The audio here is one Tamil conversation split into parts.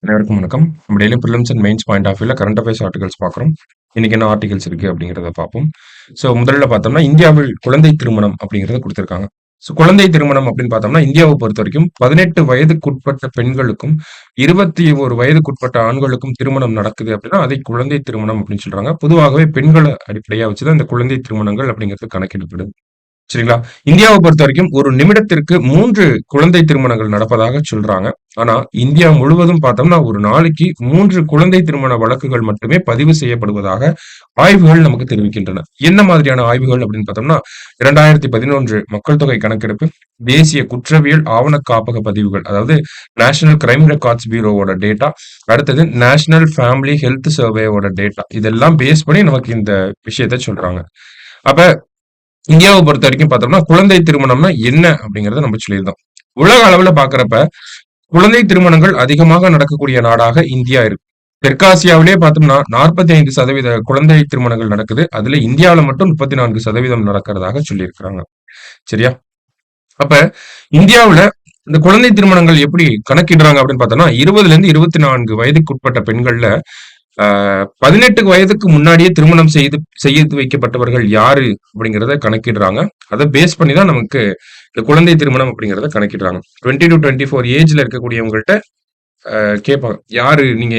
அனைவருக்கும் வணக்கம். நம்ம daily prelims and mains point of வியூல கரண்ட் அஃபேர்ஸ் ஆர்டிகல்ஸ் பார்க்குறோம். இன்னைக்கு என்ன ஆர்டிகல்ஸ் இருக்கு அப்படிங்கிறத பார்ப்போம். ஸோ முதல்ல பார்த்தோம்னா இந்தியாவில் குழந்தை திருமணம் அப்படிங்கிறத கொடுத்துருக்காங்க. ஸோ குழந்தை திருமணம் அப்படின்னு பார்த்தோம்னா இந்தியாவை பொறுத்த வரைக்கும் 18 வயதுக்குட்பட்ட பெண்களுக்கும் 21 வயதுக்குட்பட்ட ஆண்களுக்கும் திருமணம் நடக்குது அப்படின்னா அதை குழந்தை திருமணம் அப்படின்னு சொல்றாங்க. பொதுவாகவே பெண்களை அடிப்படையாக வச்சுதான் இந்த குழந்தை திருமணங்கள் அப்படிங்கிறது கணக்கிடப்படுது. சரிங்களா? இந்தியாவை பொறுத்த வரைக்கும் ஒரு நிமிடத்திற்கு 3 குழந்தை திருமணங்கள் நடப்பதாக சொல்றாங்க. ஆனா இந்தியா முழுவதும் பார்த்தோம்னா ஒரு நாளைக்கு 3 குழந்தை திருமண வழக்குகள் மட்டுமே பதிவு செய்யப்படுவதாக ஆய்வுகள் நமக்கு தெரிவிக்கின்றன. என்ன மாதிரியான ஆய்வுகள் அப்படின்னு பார்த்தோம்னா 2011 மக்கள் தொகை கணக்கெடுப்பு, தேசிய குற்றவியல் ஆவண காப்பக பதிவுகள், அதாவது நேஷனல் கிரைம் ரெக்கார்ட்ஸ் பியூரோவோட டேட்டா, அடுத்தது நேஷனல் ஃபேமிலி ஹெல்த் சர்வேவோட டேட்டா, இதெல்லாம் பேஸ் பண்ணி நமக்கு இந்த விஷயத்த சொல்றாங்க. அப்ப இந்தியாவை பொறுத்த வரைக்கும் பார்த்தோம்னா குழந்தை திருமணம்னா என்ன அப்படிங்கறத நம்ம சொல்லியிருந்தோம். உலக அளவுல பாக்குறப்ப குழந்தை திருமணங்கள் அதிகமாக நடக்கக்கூடிய நாடாக இந்தியா இருக்கு. தெற்காசியாவிலே பார்த்தோம்னா 45% குழந்தை திருமணங்கள் நடக்குது. அதுல இந்தியாவில மட்டும் 34% நடக்கிறதாக சொல்லியிருக்கிறாங்க. சரியா? அப்ப இந்தியாவுல இந்த குழந்தை திருமணங்கள் எப்படி கணக்கிடுறாங்க அப்படின்னு பார்த்தோம்னா 20ல இருந்து 24 வயதுக்குட்பட்ட பெண்கள்ல 18 வயதுக்கு முன்னாடியே திருமணம் செய்து வைக்கப்பட்டவர்கள் யாரு அப்படிங்கிறத கணக்கிடுறாங்க. அதை பேஸ் பண்ணி தான் நமக்கு இந்த குழந்தை திருமணம் அப்படிங்கிறத கணக்கிடுறாங்க. 20 to 24 ஏஜ்ல இருக்கக்கூடியவங்கள்ட்ட கேட்பாங்க, யாரு நீங்க,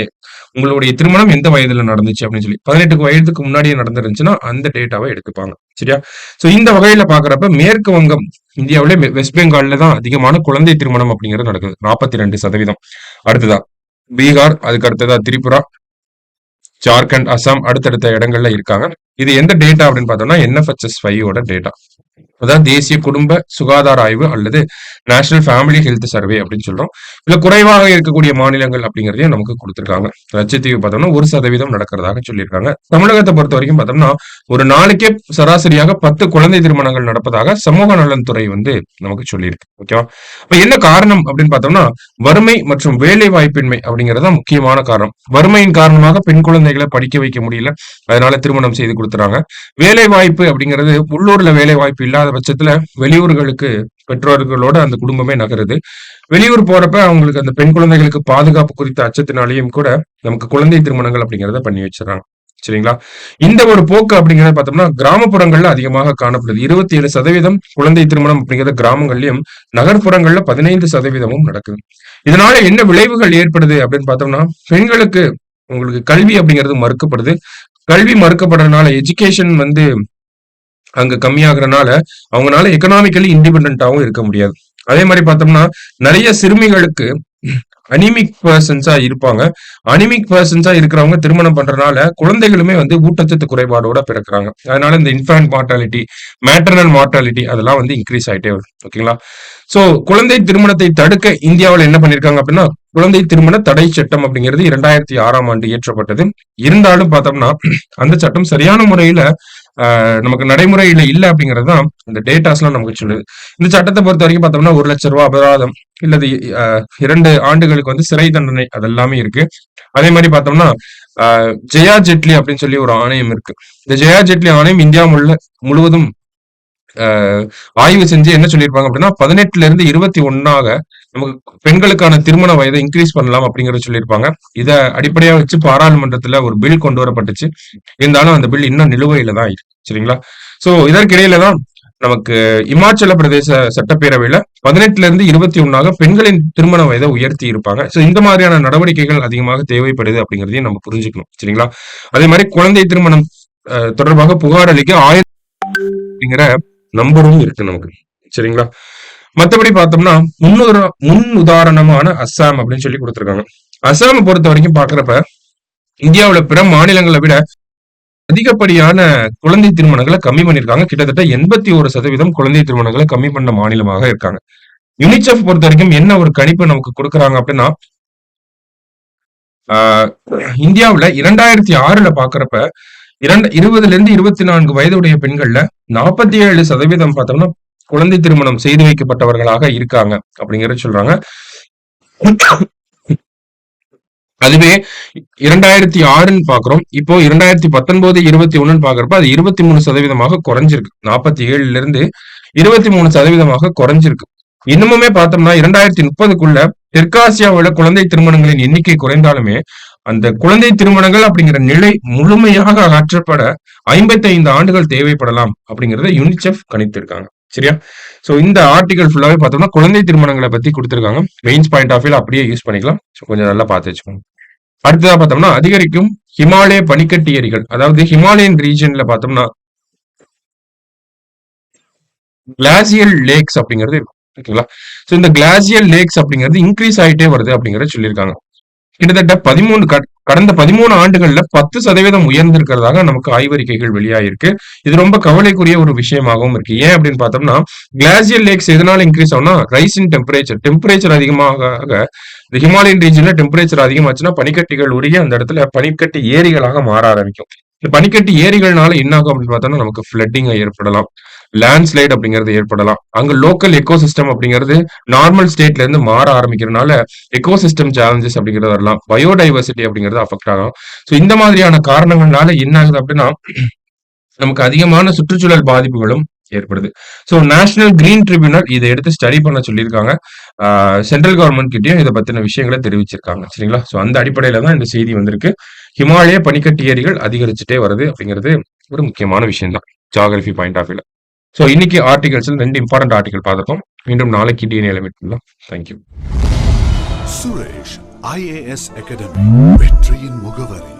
உங்களுடைய திருமணம் எந்த வயதுல நடந்துச்சு அப்படின்னு சொல்லி. 18 வயதுக்கு முன்னாடியே நடந்துருந்துச்சுன்னா அந்த டேட்டாவை எடுத்துப்பாங்க. சரியா? சோ இந்த வகையில பாக்குறப்ப மேற்கு வங்கம் இந்தியாவிலே வெஸ்ட் பெங்கால்ல தான் அதிகமான குழந்தை திருமணம் அப்படிங்கிறது நடக்குது, 42%. அடுத்ததான் பீகார், அதுக்கு அடுத்ததா திரிபுரா, ஜார்க்கண்ட், அசாம் அடுத்தடுத்த இடங்கள்ல இருக்காங்க. இது எந்த டேட்டா அப்படின்னு பார்த்தோம்னா NFHS5 டேட்டா, அதாவது தேசிய குடும்ப சுகாதார ஆய்வு அல்லது நேஷனல் ஃபேமிலி ஹெல்த் சர்வே அப்படின்னு சொல்றோம். இதுல குறைவாக இருக்கக்கூடிய மாநிலங்கள் அப்படிங்கறதையும் நமக்கு கொடுத்திருக்காங்க. லட்சத்தீவு பார்த்தோம்னா 1% நடக்கிறதாக சொல்லியிருக்காங்க. தமிழகத்தை பொறுத்த வரைக்கும் பார்த்தோம்னா ஒரு நாளைக்கே சராசரியாக 10 குழந்தை திருமணங்கள் நடப்பதாக சமூக நலன்துறை நமக்கு சொல்லியிருக்கு. ஓகேவா? இப்ப என்ன காரணம் அப்படின்னு பார்த்தோம்னா வறுமை மற்றும் வேலை வாய்ப்பின்மை அப்படிங்கறத முக்கியமான காரணம். வறுமையின் காரணமாக பெண் குழந்தைகளை படிக்க வைக்க முடியல, அதனால திருமணம் செய்து கொடுத்துறாங்க. வேலை வாய்ப்பு அப்படிங்கிறது உள்ளூர்ல வேலை வாய்ப்பு இல்லாத பட்சத்துல வெளியூர்களுக்கு பெற்றோர்களோட அந்த குடும்பமே நகருது. வெளியூர் போறப்ப அவங்களுக்கு அந்த பெண் குழந்தைகளுக்கு பாதுகாப்பு குறித்த அச்சத்தினாலேயும் கூட நமக்கு குழந்தை திருமணங்கள் அப்படிங்கறத பண்ணி வச்சிடறாங்க. சரிங்களா? இந்த ஒரு போக்கு அப்படிங்கறத பார்த்தோம்னா கிராமப்புறங்கள்ல அதிகமாக காணப்படுது. 27% குழந்தை திருமணம் அப்படிங்கிறது கிராமங்கள்லயும், நகர்ப்புறங்கள்ல 15% நடக்குது. இதனால என்ன விளைவுகள் ஏற்படுது அப்படின்னு பார்த்தோம்னா பெண்களுக்கு உங்களுக்கு கல்வி அப்படிங்கிறது மறுக்கப்படுது. கல்வி மறுக்கப்படுறதுனால எஜுகேஷன் அங்க கம்மியாகிறனால அவங்களால எக்கனாமிக்கலி இண்டிபெண்டாவும் இருக்க முடியாது. அதே மாதிரி பார்த்தோம்னா நிறைய சிறுமிகளுக்கு அனிமிக் பர்சன்ஸா இருப்பாங்க. அனிமிக் பர்சன்ஸா இருக்கிறவங்க திருமணம் பண்றதுனால குழந்தைகளுமே ஊட்டச்சத்து குறைபாடோட பிறக்கிறாங்க. அதனால இந்த இன்ஃபேன்ட் மார்டாலிட்டி, மேட்டர்னல் மார்டாலிட்டி அதெல்லாம் இன்க்ரீஸ் ஆயிட்டே வரும். ஓகேங்களா? சோ குழந்தை திருமணத்தை தடுக்க இந்தியாவில் என்ன பண்ணிருக்காங்க அப்படின்னா குழந்தை திருமண தடை சட்டம் அப்படிங்கிறது 2006ஆம் ஆண்டு இயற்றப்பட்டது. இருந்தாலும் பார்த்தோம்னா அந்த சட்டம் சரியான முறையில நமக்கு நடைமுறையில இல்ல அப்படிங்கிறது தான் இந்த டேட்டாஸ் எல்லாம் நமக்கு சொல்லுது. இந்த சட்டத்தை பொறுத்த வரைக்கும் பார்த்தோம்னா 1 லட்சம் ரூபாய் அபராதம் இல்லது 2 ஆண்டுகளுக்கு சிறை தண்டனை அதெல்லாமே இருக்கு. அதே மாதிரி பார்த்தோம்னா ஜெயா ஜெட்லி அப்படின்னு சொல்லி ஒரு ஆணையம் இருக்கு. இந்த ஜெயா ஜெட்லி ஆணையம் இந்தியா முழுவதும் ஆய்வு செஞ்சு என்ன சொல்லியிருப்பாங்க அப்படின்னா 18ல இருந்து 21 நமக்கு பெண்களுக்கான திருமண வயதை இன்க்ரீஸ் பண்ணலாம் அப்படிங்கறத சொல்லியிருப்பாங்க. இத அடிப்படையா வச்சு பாராளுமன்றத்துல ஒரு பில் கொண்டு வரப்பட்டுச்சு. இருந்தாலும் அந்த பில் இன்னும் நிலுவையில தான் இருக்கு. சரிங்களா? சோ இதற்கிடையில தான் நமக்கு இமாச்சல பிரதேச சட்டப்பேரவையில 18ல இருந்து 21 பெண்களின் திருமண வயதை உயர்த்தி இருப்பாங்க. சோ இந்த மாதிரியான நடவடிக்கைகள் அதிகமாக தேவைப்படுது அப்படிங்கறதையும் நம்ம புரிஞ்சுக்கணும். சரிங்களா? அதே மாதிரி குழந்தை திருமணம் தொடர்பாக புகார் அளிக்க 1000 அப்படிங்கிற நம்பரும் இருக்கு நமக்கு. சரிங்களா? மத்தபடி பார்த்தோம்னா முன் உதாரணமான அஸ்ஸாம் அப்படின்னு சொல்லி கொடுத்திருக்காங்க. அஸ்ஸாமை பொறுத்த வரைக்கும் பாக்குறப்ப இந்தியாவுல பிற மாநிலங்களை விட அதிகப்படியான குழந்தை திருமணங்களை கம்மி பண்ணிருக்காங்க. கிட்டத்தட்ட 81% குழந்தை திருமணங்களை கம்மி பண்ண மாநிலமாக இருக்காங்க. யுனிசெஃப் பொறுத்த வரைக்கும் என்ன ஒரு கணிப்பு நமக்கு கொடுக்குறாங்க அப்படின்னா இந்தியாவுல 2006ல பாக்குறப்ப 20ல இருந்து 24 வயதுடைய பெண்கள்ல 47% பார்த்தோம்னா குழந்தை திருமணம் செய்து வைக்கப்பட்டவர்களாக இருக்காங்க அப்படிங்கறத சொல்றாங்க. அதுவே 2006ன்னு பாக்குறோம். இப்போ 2019, 21 பாக்குறப்ப அது 23% குறைஞ்சிருக்கு. 47ல இருந்து 23% குறைஞ்சிருக்கு. இன்னமுமே பார்த்தோம்னா 2030க்குள்ள தெற்காசியாவுல குழந்தை திருமணங்களின் எண்ணிக்கை குறைந்தாலுமே அந்த குழந்தை திருமணங்கள் அப்படிங்கிற நிலை முழுமையாக அகற்றப்பட 55 ஆண்டுகள் தேவைப்படலாம் அப்படிங்கறத யுனிசெஃப் கணித்திருக்காங்க. சரியா? சோ இந்த ஆர்டிகல் ஃபுல்லாவே பார்த்தோம்னா குழந்தை திருமணங்களை பத்தி கொடுத்திருக்காங்க. மெயின்ஸ் பாயிண்ட் ஆஃப் வியூல அப்படியே யூஸ் பண்ணிக்கலாம். ஸோ கொஞ்சம் நல்லா பார்த்து வச்சுக்கோங்க. அடுத்ததா பார்த்தோம்னா அதிகரிக்கும் ஹிமாலய பனிக்கட்டி ஏரிகள், அதாவது ஹிமாலயன் ரீஜன்ல பார்த்தோம்னா கிளாசியல் லேக்ஸ் அப்படிங்கிறது இருக்கும். ஓகேங்களா? சோ இந்த கிளாசியல் லேக்ஸ் அப்படிங்கிறது இன்க்ரீஸ் ஆயிட்டே வருது அப்படிங்கறத சொல்லியிருக்காங்க. கிட்டத்தட்ட கடந்த 13 ஆண்டுகள்ல 10% உயர்ந்திருக்கிறதாக நமக்கு ஆய்வறிக்கைகள் வெளியாயிருக்கு. இது ரொம்ப கவலைக்குரிய ஒரு விஷயமாகவும் இருக்கு. ஏன் அப்படின்னு பார்த்தோம்னா கிளாசியல் லேக்ஸ் எதனால இன்க்ரீஸ் ஆகும்னா ரைஸ் இன் டெம்பரேச்சர் அதிகமாக இந்த ஹிமாலயன் ரீஜன்ல டெம்பரேச்சர் அதிகமாச்சுன்னா பனிக்கட்டிகள் உருகி அந்த இடத்துல பனிக்கட்டி ஏரிகளாக மாற ஆரம்பிக்கும். இந்த பனிக்கட்டி ஏரிகள்னால என்ன ஆகும் அப்படின்னு பார்த்தோம்னா நமக்கு ஃபிளட்டிங் ஏற்படலாம், லேண்ட்ஸ்லைட் அப்படிங்கிறது ஏற்படலாம். அங்க லோக்கல் எக்கோசிஸ்டம் அப்படிங்கிறது நார்மல் ஸ்டேட்ல இருந்து மாற ஆரம்பிக்கிறதுனால எக்கோசிஸ்டம் சேலஞ்சஸ் அப்படிங்கிறது வரலாம், பயோடைவர்சிட்டி அப்படிங்கிறது அஃபெக்ட் ஆகும். ஸோ இந்த மாதிரியான காரணங்கள்னால என்ன ஆகுது அப்படின்னா நமக்கு அதிகமான சுற்றுச்சூழல் பாதிப்புகளும் ஏற்படுது. ஸோ நேஷனல் கிரீன் ட்ரிபியூனல் இதை எடுத்து ஸ்டடி பண்ண சொல்லியிருக்காங்க. சென்ட்ரல் கவர்மெண்ட் கிட்டயும் இதை பத்தின விஷயங்களை தெரிவிச்சிருக்காங்க. சரிங்களா? ஸோ அந்த அடிப்படையில தான் இந்த செய்தி வந்திருக்கு. ஹிமாலய பனிக்கட்டி ஏரிகள் அதிகரிச்சுட்டே வருது அப்படிங்கிறது ஒரு முக்கியமான விஷயம் தான் ஜியோகிராஃபி பாயிண்ட் ஆஃப் வியூல. ஸோ இன்னைக்கு ஆர்டிகல்ஸ்ல 2 இம்பார்ட்டன்ட் ஆர்டிகல் பார்த்துருக்கோம். மீண்டும் நாளைக்கு டிஎன்ஏ மீட் பண்ணலாம். தேங்க்யூ. சுரேஷ் IAS அகாடமி வெற்றியின் முகவரி.